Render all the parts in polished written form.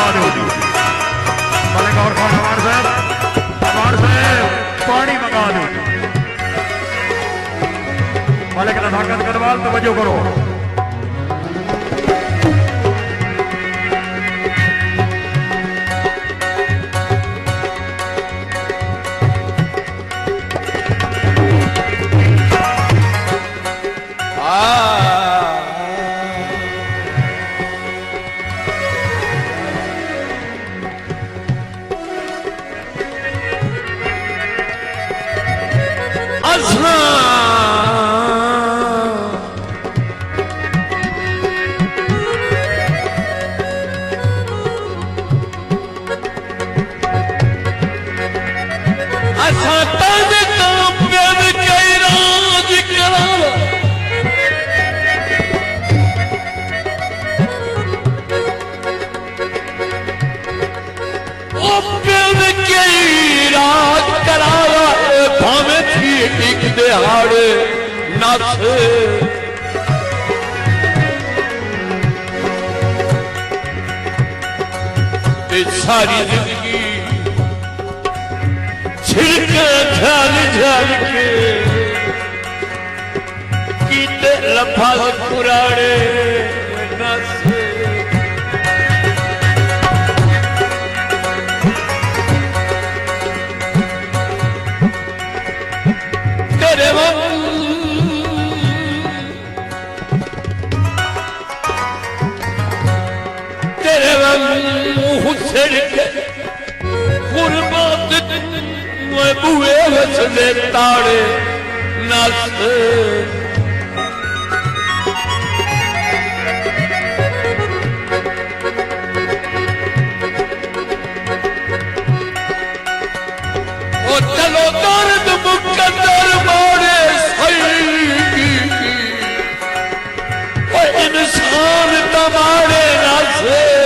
मंगा दो मलिक और खान हमार साहब पानी मंगा दो मलिक नजाकत गढ़वाल तवज्जो करो दिहाड़े नस सारी जिंदगी छिड़के झल झल के कीते लफाज पुराने नस बुए वसदे ताड़े नस ओ चलो दर्द मुकद्दर मोड़े सही ओ इंसान तमाड़े नस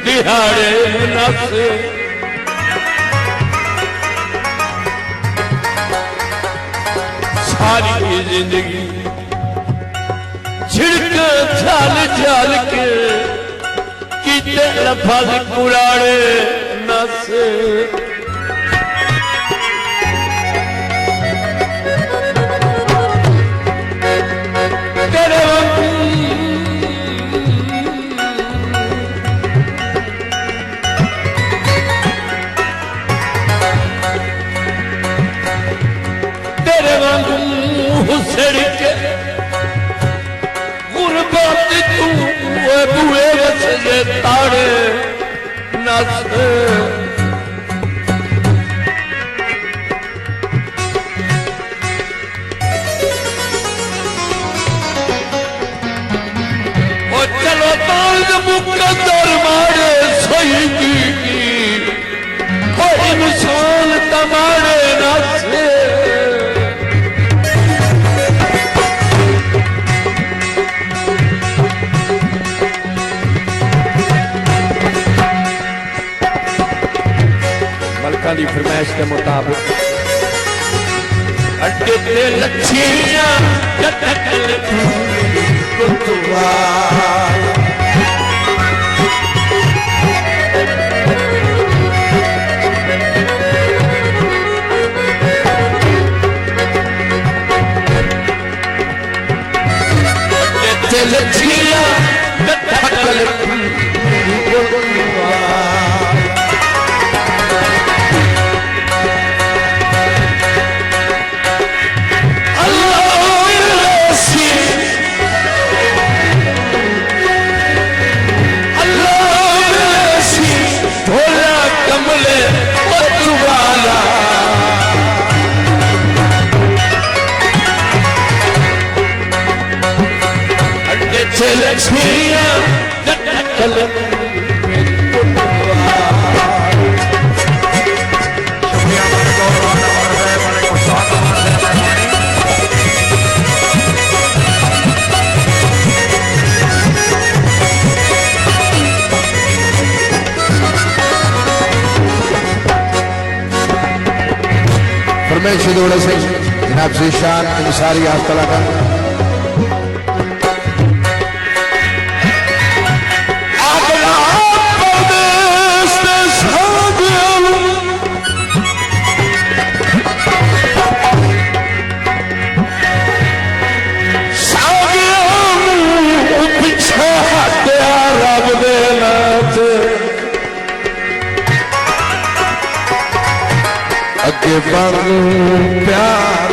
दिहाड़े नस सारी जिंदगी छिड़के झल झल के कीते लफाज पुराने नस तेरे सड़के गुरबत तू बुए वसदे ताड़े नस ओ चलो दर्द मुकद्दर मारे सही की ओ इंसान तमाड़े नस की फरमाइश के मुताबिक अड्डे ते लच्छियां जटकल कुतुआ अड्डे ते लच्छियां जटकल कुतुआ लच्छियां लटकल शुक्रिया हमारे गौरवान अमर है हमारे गुस्ताख अमर है मेहरबानी फरमाइश दौड़ से जनाब ज़ीशान इंसारी आस्तला का अगे बढ़ प्यार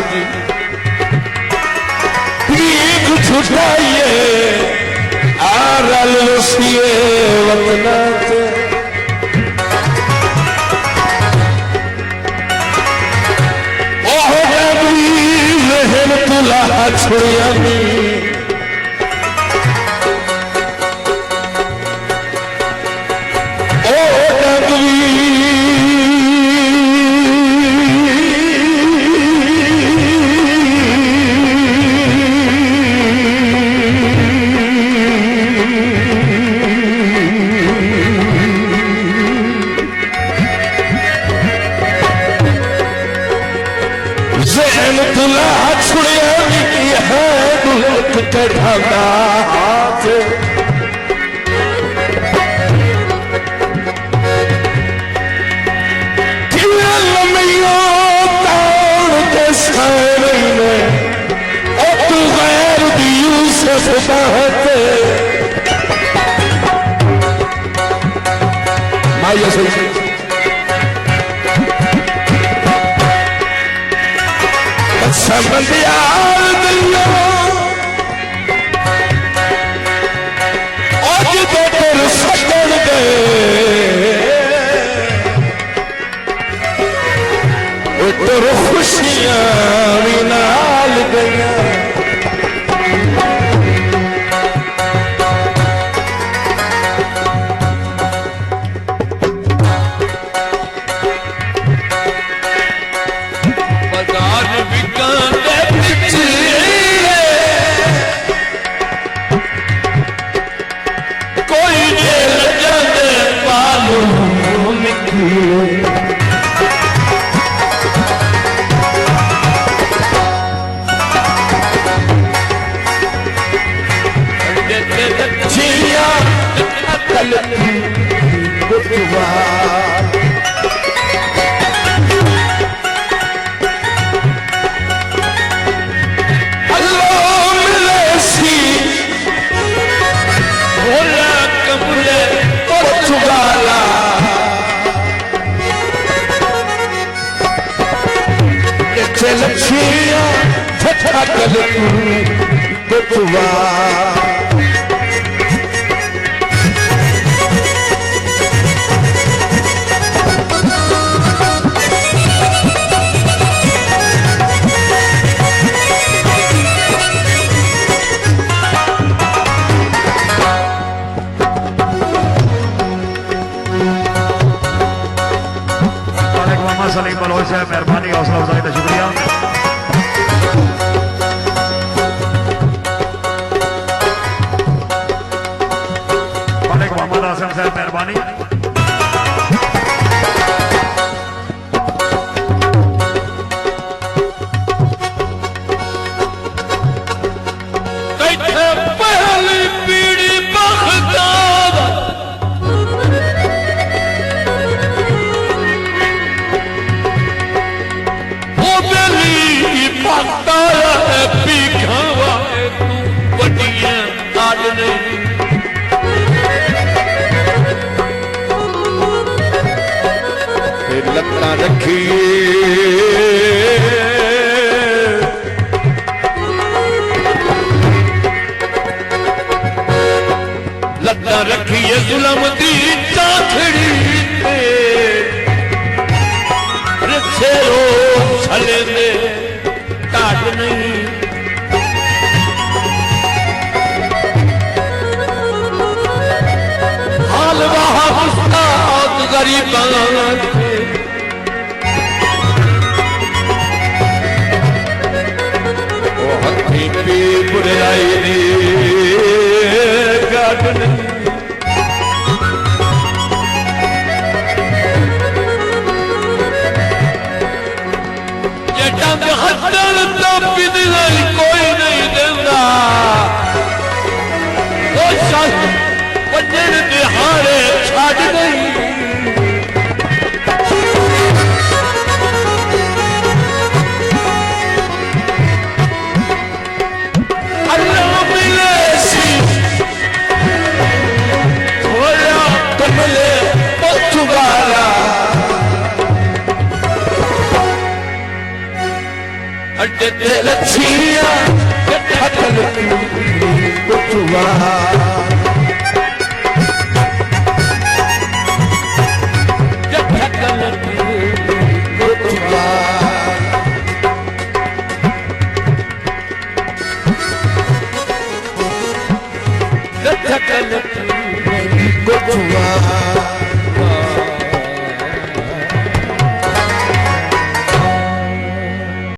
पीठ छुटाइए आरल वसिए वतना ओह लहन तुला छुड़िया खुशियां भी नाल गया सलीम बलोच है मेहरबानी हौसला अफजाई का शुक्रिया मोहम्मद हासन साहब मेहरबानी लत्ता रखिए जुलम दी चाखड़ी रखे रो छले दे काट नहीं घबराई नी गार्डन ये डंग हथर तो पिदलाई कोई नहीं देता वो शाह वजन दिहाड़े छाड़ गई लच्छिया